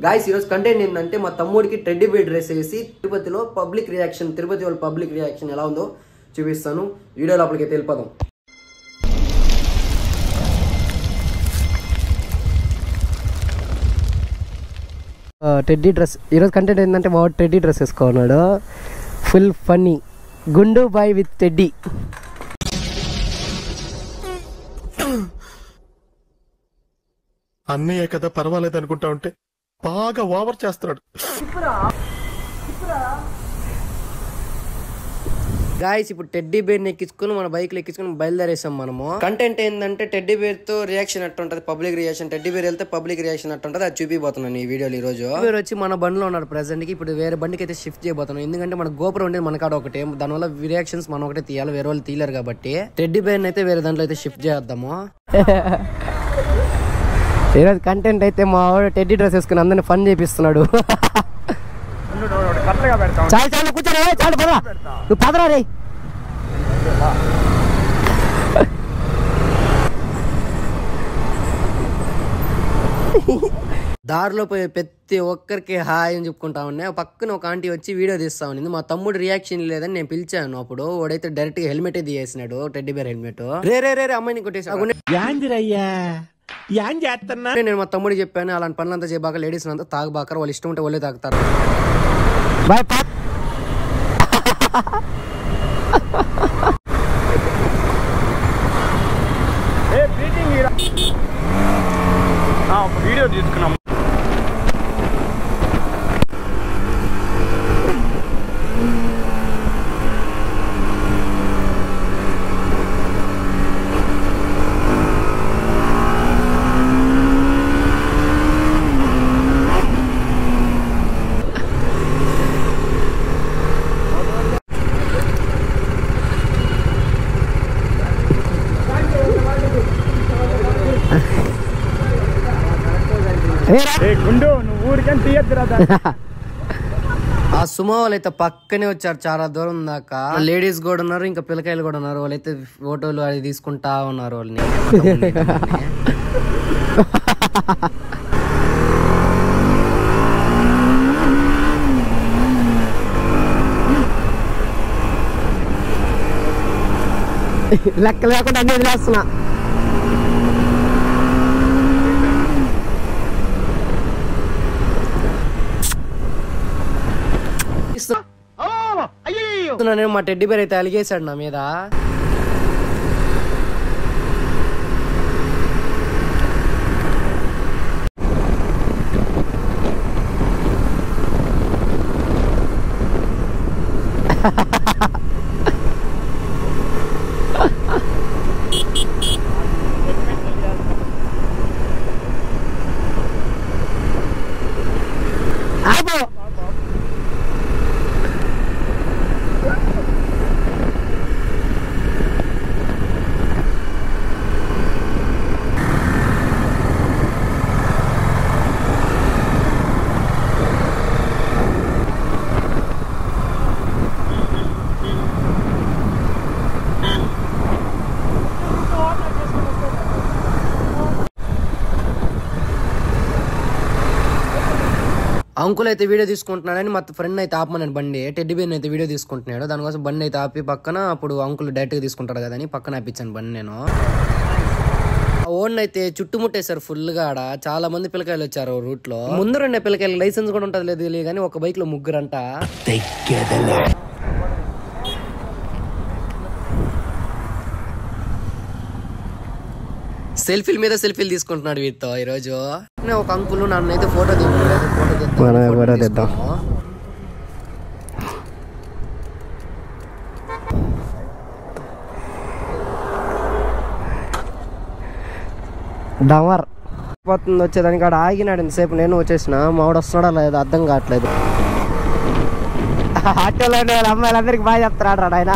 Guys ఈరోజు content ఏంటంటే మా తమ్ముడికి టెడ్డీ బేర్ డ్రెస్ వేసి తిరుపతిలో పబ్లిక్ రియాక్షన్, తిరుపతి వాళ్ళ పబ్లిక్ రియాక్షన్ ఎలా ఉందో చూపిస్తాను. వీడియో లోపలికి వెళ్ళిపోదాం. టెడ్డీ డ్రెస్ ఈరోజు కంటెంట్ ఏంటంటే మా టెడ్డీ డ్రెస్ వేసుకున్నాడు. ఫుల్ ఫన్నీ గుండు బాయ్ విత్ టెడ్డీ. అన్నయ్య కదా పర్వాలేదు అనుకుంటా ఉంటే బాగా ఓవర్ చేస్తున్నాడు. గాయస్ ఇప్పుడు టెడ్డీ బేర్ ని ఎక్కించుకుని మన బైక్ లో ఎక్కించుకుని బయలుదేరేసాం మనము. కంటెంట్ ఏంటంటే టెడ్డీ బేర్ తో రియాక్షన్ అట్టుంటది, పబ్లిక్ రియాక్షన్. టెడ్డీ బేర్ వెళ్తే పబ్లిక్ రియాక్షన్ అట్టుంటది, అది చూపిపోతున్నాను ఈ వీడియోలో. ఈ రోజు బేర్ వచ్చి మన బండిలో ఉన్నాడు ప్రెసెంట్ కి. ఇప్పుడు వేరే బండికి అయితే షిఫ్ట్ చేయబోతున్నాం, ఎందుకంటే మన గోపురం ఉండేది మన కాడ ఒకటే, దానివల్ల రియాక్షన్స్ మనం ఒకటే తీయాలి, వేరే వాళ్ళు తీయలేరు కాబట్టి. టెడ్డీ బేర్ అయితే వేరే దాంట్లో అయితే షిఫ్ట్ చేద్దాము. ఈరోజు కంటెంట్ అయితే మా వాడు టెడ్డీ డ్రెస్ వేసుకుని అందరిని ఫన్ చేపిస్తున్నాడు. చాలా చాలా కూర్చోరా, చాలా పదరా, నువ్వు పదరా రే. దారిలో పోయే ప్రతి ఒక్కరికి హాయ్ అని చెప్పుకుంటా ఉన్నాయి. పక్కన ఒక ఆంటీ వచ్చి వీడియో తీస్తా ఉంది. మా తమ్ముడు రియాక్షన్ లేదని నేను పిలిచాను. అప్పుడు వాడైతే డైరెక్ట్ గా హెల్మెట్ తీసేసినాడు, టెడ్డీ బేర్ హెల్మెట్. రే రే రే అమ్మాయిని కొట్టేసాడు. నేను మా తమ్ముడికి చెప్పాను, అలాంటి పనులంతా చేయబాక, లేడీస్ అంతా తాగబాకరు, వాళ్ళు ఇష్టం ఉంటే వాళ్ళే తాగుతారు. బాయ్ పా. వీడియో తీసుకున్నాం. ఆ సుమో వాళ్ళైతే పక్కనే వచ్చారు, చాలా దూరం దాకా. లేడీస్ కూడా ఉన్నారు, ఇంకా పిల్లకాయలు కూడా ఉన్నారు. వాళ్ళైతే ఫోటోలు అది తీసుకుంటా ఉన్నారు వాళ్ళని. లెక్క లేకుండా అన్ని వదిలేస్తున్నా. మా టెడ్డీ బేర్ అయితే అలిగేశాడు నా మీద. అంకుల్ అయితే వీడియో తీసుకుంటున్నాడని మా ఫ్రెండ్ అయితే ఆపమన్నాడు బండి. టెడ్డీ బేర్ అయితే వీడియో తీసుకుంటున్నాడు, దానికోసం బండి అయితే ఆపి పక్కన, అప్పుడు అంకుల్ డైరెక్ట్ గా తీసుకుంటాడు కదా అని పక్కన ఆపించాను బండి నేను. ఓన్ అయితే చుట్టుముట్టేశారు ఫుల్ గా. ఆడ చాలా మంది పిల్లకాయలు వచ్చారు రూట్ లో. ముందు రెండు పిల్లకాయలు లైసెన్స్ కూడా ఉంటది లేదు కానీ ఒక బైక్ లో ముగ్గురంట. సెల్ఫీల మీద సెల్ఫీలు తీసుకుంటున్నాడు వీటితో. ఈ రోజు ఒక అంకుల్ నన్నైతే ఫోటో తీద్దాం. డమర్ పోతుంది వచ్చేదానికి ఆడ ఆగినాడు ఇంతసేపు. నేను వచ్చేసిన, మావాడు వస్తున్నాడా లేదు అర్థం కావట్లేదు. ఆటోలో అమ్మాయిలందరికి బాగా చెప్తున్నాడు ఆయన.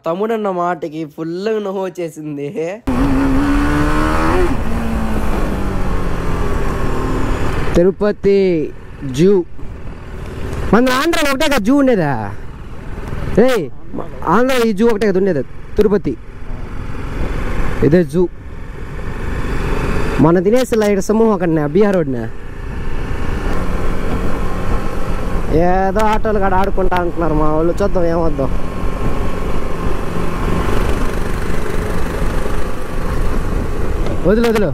తమ్ముడన్న మాటకి ఫుల్ నవ్వు వచ్చేసింది. తిరుపతి జూ మన ఆంధ్రాలో ఒకటే కదా జూ ఉండేదా? రే ఆంధ్రాలో ఈ జూ ఒకటే కదా ఉండేది, తిరుపతి ఇదే జూ. మన తినేసి ఇక్కడ సమూహం అక్కడ బీహార్ రోడ్న ఏదో ఆటోలు కాడ ఆడుకుంటా అంటున్నారు మా వాళ్ళు. చూద్దాం ఏమొద్దాం. వదులు వదులు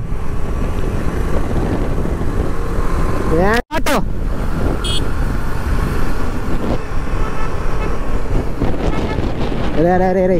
ఆటో. రే రే రే రే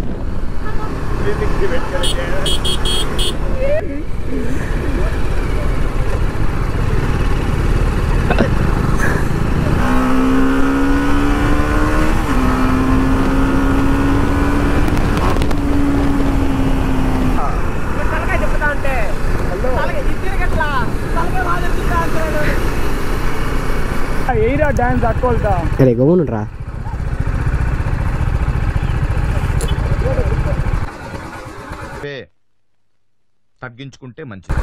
డాన్స్ అట్టుకోల్తా గమనుండ్రా. తగ్గించుకుంటే మంచిది.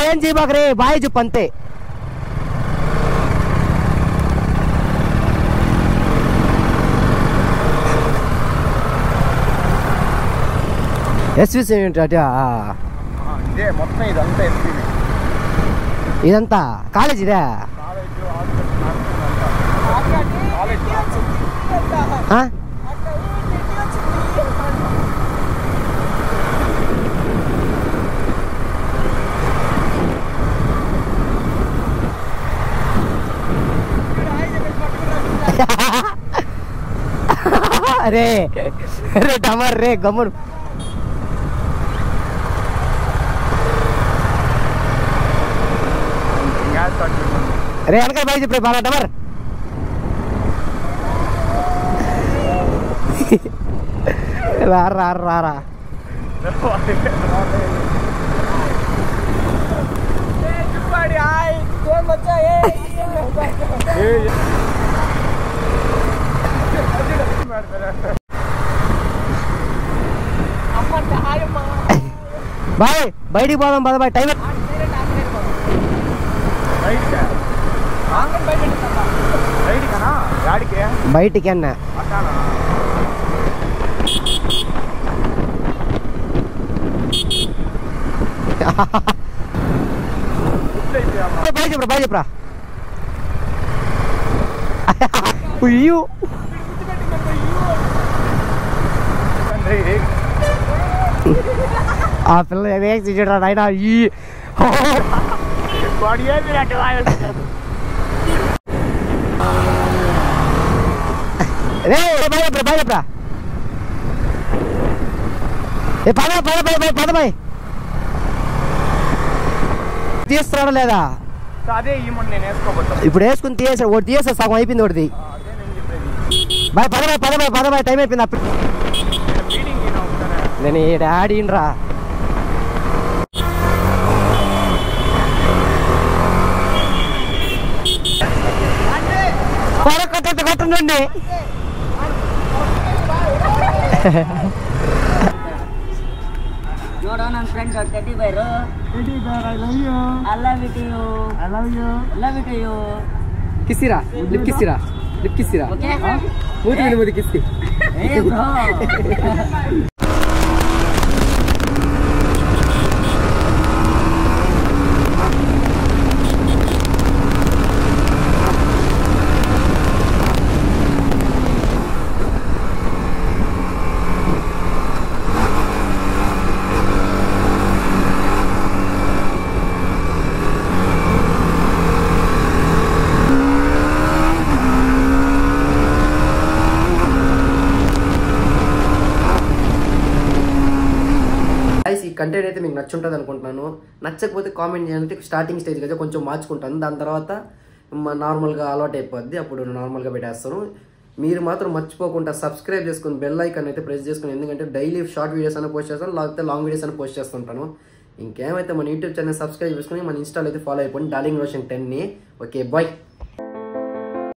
ఏం చేయబాకరే బాయ్ చెప్పు అంతే. ఎస్విసి ఏంటి అటా? ఇదే మొత్తం ఇదంతా ఇదంతా కాలేజ్ ఇదే? రే రే డమర్ రే గమ్ముడు. రే వెనకాల బాయ్ చెప్పే బాగా డమర్. రారా రారా బాయ్ బయటికి పోదాం పద బాయ్. టైం బయటికి అన్నా బాయ్ చెప్పరా బాయ్ చెప్పరా. అయ్యో ఆ పిల్ల చూడరా నాయన. ఈ బాయ్ చెప్పరా. ఏ పద పద పద పద బాయ్. తీస్తున్నాడా లేదా? ఇప్పుడు వేసుకుని తీసా ఒకటి తీసా సగం అయిపోయింది ఒకటి. బాయ్ పద బాయ్ పద బాయ్ పద బాయ్ టైం అయిపోయింది. అప్పుడు నేను ఈ డాడీ రా. కొట్టండి. ನೋಡೋ ನನ್ನ friend teddy bear I love you I love it you I love you love it you ಕಿಸಿರಾ ಲಿಪ್ ಕಿಸಿರಾ ಲಿಪ್ ಕಿಸಿರಾ ಓಕೆ ಮೂತಿ ಮೂತಿ ಕಿಸಿ ಏ ಬ್ರೋ ఈ కంటెంట్ అయితే మీకు నచ్చుంటుంది అనుకుంటున్నాను. నచ్చకపోతే కామెంట్ చేయాలంటే స్టార్టింగ్ స్టేజ్ కదా కొంచెం మార్చుకుంటాను. దాని తర్వాత నార్మల్గా అలవాటు అయిపోద్ది, అప్పుడు నార్మల్గా పెట్టేస్తాను. మీరు మాత్రం మర్చిపోకుండా సబ్స్క్రైబ్ చేసుకుని బెల్ ఐకాన్ అయితే ప్రెస్ చేసుకుని, ఎందుకంటే డైలీ షార్ట్ వీడియోస్ అయినా పోస్ట్ చేస్తాను, లేకపోతే లాంగ్ వీడియోస్ అయినా పోస్ట్ చేస్తుంటాను. ఇంకేమైతే మన యూట్యూబ్ ఛానల్ సబ్స్క్రైబ్ చేసుకుని మన ఇన్స్టాలో అయితే ఫాలో అయిపోండి, డార్లింగ్ రోషన్ 10ని. Okay bye.